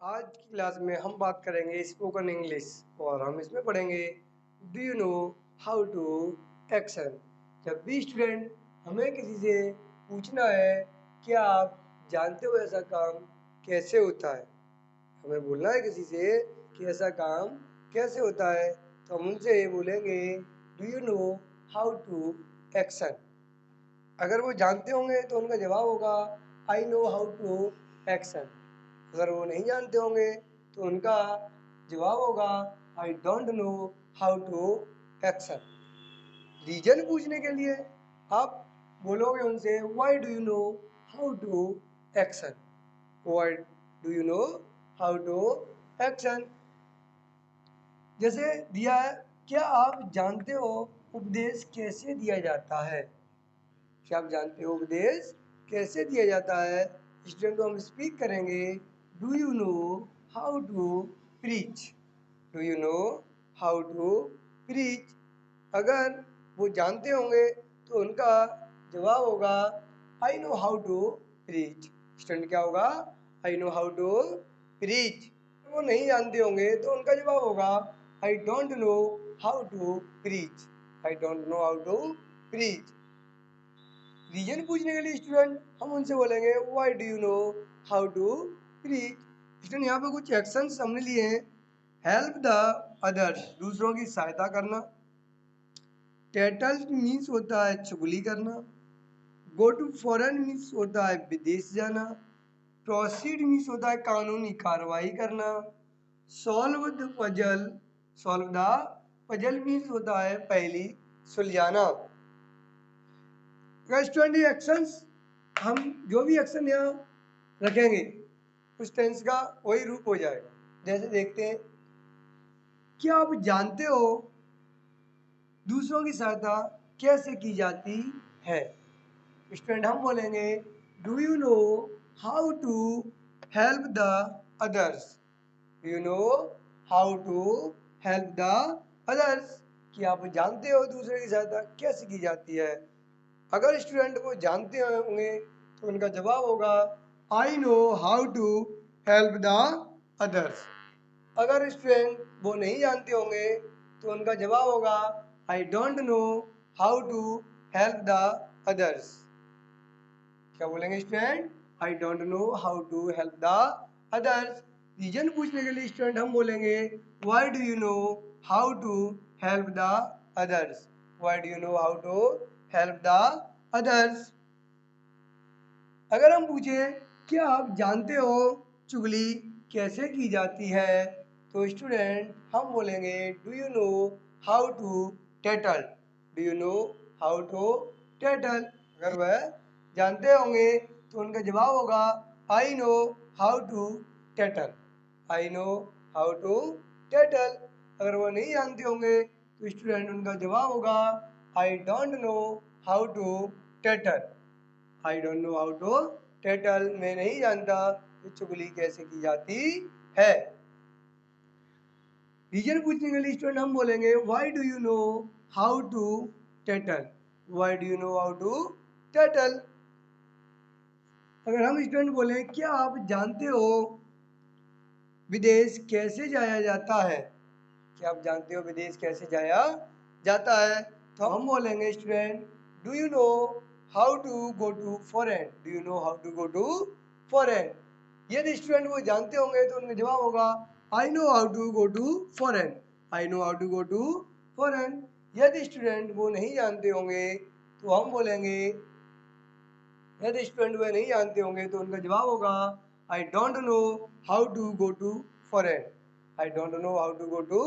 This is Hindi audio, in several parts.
आज की क्लास में हम बात करेंगे स्पोकन इंग्लिश और हम इसमें पढ़ेंगे do you know how to action. जब भी स्टूडेंट हमें किसी से पूछना है क्या आप जानते हो ऐसा काम कैसे होता है, हमें बोलना है किसी से कि ऐसा काम कैसे होता है, तो हम उनसे ये बोलेंगे do you know how to action. अगर वो जानते होंगे तो उनका जवाब होगा I know how to action. अगर वो नहीं जानते होंगे तो उनका जवाब होगा I don't know how to action. Reason पूछने के लिए आप बोलोगे उनसे why do you know how to action, why do you know how to action. जैसे दिया है क्या आप जानते हो उपदेश कैसे दिया जाता है, क्या आप जानते हो उपदेश कैसे दिया जाता है। स्टूडेंट को हम स्पीक करेंगे do you know how to preach, do you know how to preach. अगर वो जानते होंगे तो उनका जवाब होगा I know how to preach. Student क्या होगा I know how to preach. वो नहीं जानते होंगे तो उनका जवाब होगा I don't know how to preach, I don't know how to preach. Reason पूछने के लिए स्टूडेंट हम उनसे बोलेंगे why do you know how to preach. Student यहाँ पे कुछ एक्शंस हमने लिए हैं। हेल्प द अदर्स, दूसरों की सहायता करना। टैटल मीन्स होता है चुगली करना। गो टू फॉरेन मीन्स होता है विदेश जाना। प्रोसीड मीन्स होता है कानूनी कार्रवाई करना। Solve the puzzle, solve the puzzle means होता है पहली सुलझाना। स्टूडेंट ये एक्शंस हम जो भी एक्शन यहाँ रखेंगे उस टेंस का वही रूप हो जाएगा। जैसे देखते हैं क्या आप जानते हो दूसरों की सहायता कैसे की जाती है। स्टूडेंट हम बोलेंगे do you know how to help the others, do you know how to help the others. कि आप जानते हो दूसरे की सहायता कैसे की जाती है। अगर स्टूडेंट को जानते होंगे तो उनका जवाब होगा I know how to help the others. अगर स्टूडेंट वो नहीं जानते होंगे तो उनका जवाब होगा I don't know how to help the others. क्या बोलेंगे student I don't know how to help the others. Reason पूछने के लिए स्टूडेंट हम बोलेंगे why do you know how to help the others, why do you know how to help the others. अगर हम पूछें क्या आप जानते हो चुगली कैसे की जाती है, तो स्टूडेंट हम बोलेंगे do you know how to tattle, do you know how to tattle. अगर वह जानते होंगे तो उनका जवाब होगा I know how to tattle, I know how to tattle. अगर वह नहीं जानते होंगे तो स्टूडेंट उनका जवाब होगा I don't know how to tattle, I don't know how to tattle. मैं नहीं जानता कि चुगली कैसे की जाती है। रीजन पूछने के लिए स्टूडेंट हम बोलेंगे why do you know how to tattle, why do you know how to tattle. अगर हम स्टूडेंट बोले क्या आप जानते हो विदेश कैसे जाया जाता है, क्या आप जानते हो विदेश कैसे जाया जाता है, तो हम बोलेंगे student do you know how to go to foreign, do you know how to go to foreign. यदि स्टूडेंट वो जानते होंगे तो उनका जवाब होगा I know how to go to foreign, I know how to go to foreign. यदि स्टूडेंट वो नहीं जानते होंगे तो हम बोलेंगे, यदि स्टूडेंट वह नहीं जानते होंगे तो उनका जवाब होगा I don't know how to go to foreign, I don't know how to go to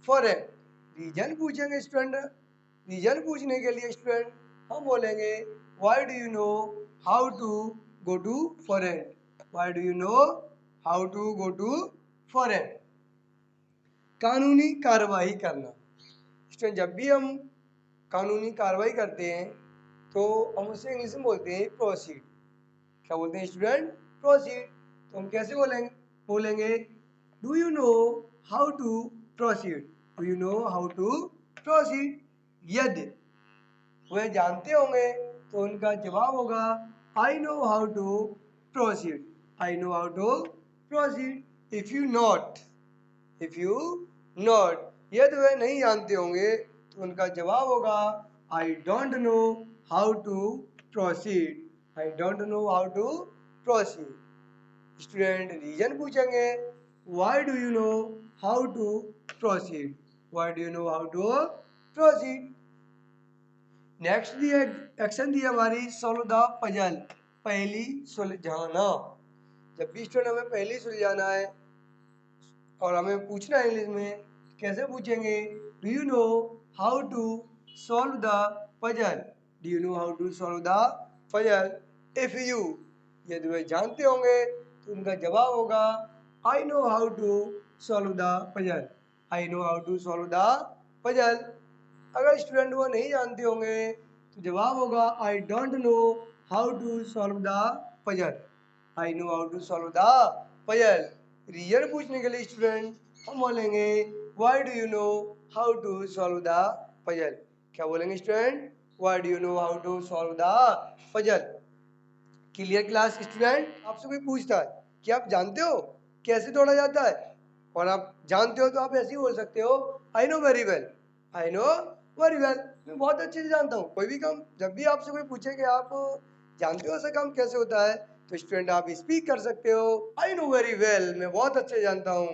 foreign. Reason पूछेंगे स्टूडेंट, रीजन पूछने के लिए स्टूडेंट हम बोलेंगे why do you know how to go to foreign, why do you know how to go to foreign. कानूनी कार्रवाई करना। स्टूडेंट जब भी हम कानूनी कार्रवाई करते हैं तो हम उसे इंग्लिश में बोलते हैं प्रोसीड। क्या बोलते हैं स्टूडेंट प्रोसीड। तो हम कैसे बोलेंगे, बोलेंगे do you know how to proceed, do you know how to proceed. यदि वह जानते होंगे तो उनका जवाब होगा I know how to proceed, I know how to proceed. If you not, यदि वह नहीं जानते होंगे तो उनका जवाब होगा I don't know how to proceed, I don't know how to proceed. Student reason पूछेंगे, why do you know how to proceed, why do you know how to proceed. Next दी एक्शन दी हमारी सॉल्व द पजल, पहेली सुलझाना। जब भी स्टूडेंट हमें पहेली सुलझाना है और हमें पूछना है इंग्लिश में, कैसे पूछेंगे, do you know how to solve the puzzle, do you know how to solve the puzzle. If you, यदि वे जानते होंगे तो उनका जवाब होगा I know how to solve the puzzle, I know how to solve the puzzle. अगर स्टूडेंट वो नहीं जानते होंगे तो जवाब होगा I don't know how to solve the puzzle, I know how to solve the puzzle. Reason पूछने के लिए स्टूडेंट हम बोलेंगे why do you know how to solve the puzzle. क्या बोलेंगे student, why do you know how to solve the puzzle. Clear class student. आपसे कोई पूछता है कि आप जानते हो कैसे तोड़ा जाता है, और आप जानते हो तो आप ऐसे ही बोल सकते हो I know very well, I know very well, मैं बहुत अच्छे से जानता हूँ। कोई भी काम जब भी आपसे कोई पूछे कि आप जानते हो ऐसा काम कैसे होता है, तो स्टूडेंट आप स्पीक कर सकते हो आई नो वेरी वेल, मैं बहुत अच्छे जानता हूँ।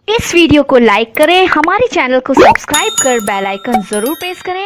इस वीडियो को लाइक करें, हमारे चैनल को सब्सक्राइब कर बेल आइकन जरूर प्रेस करें।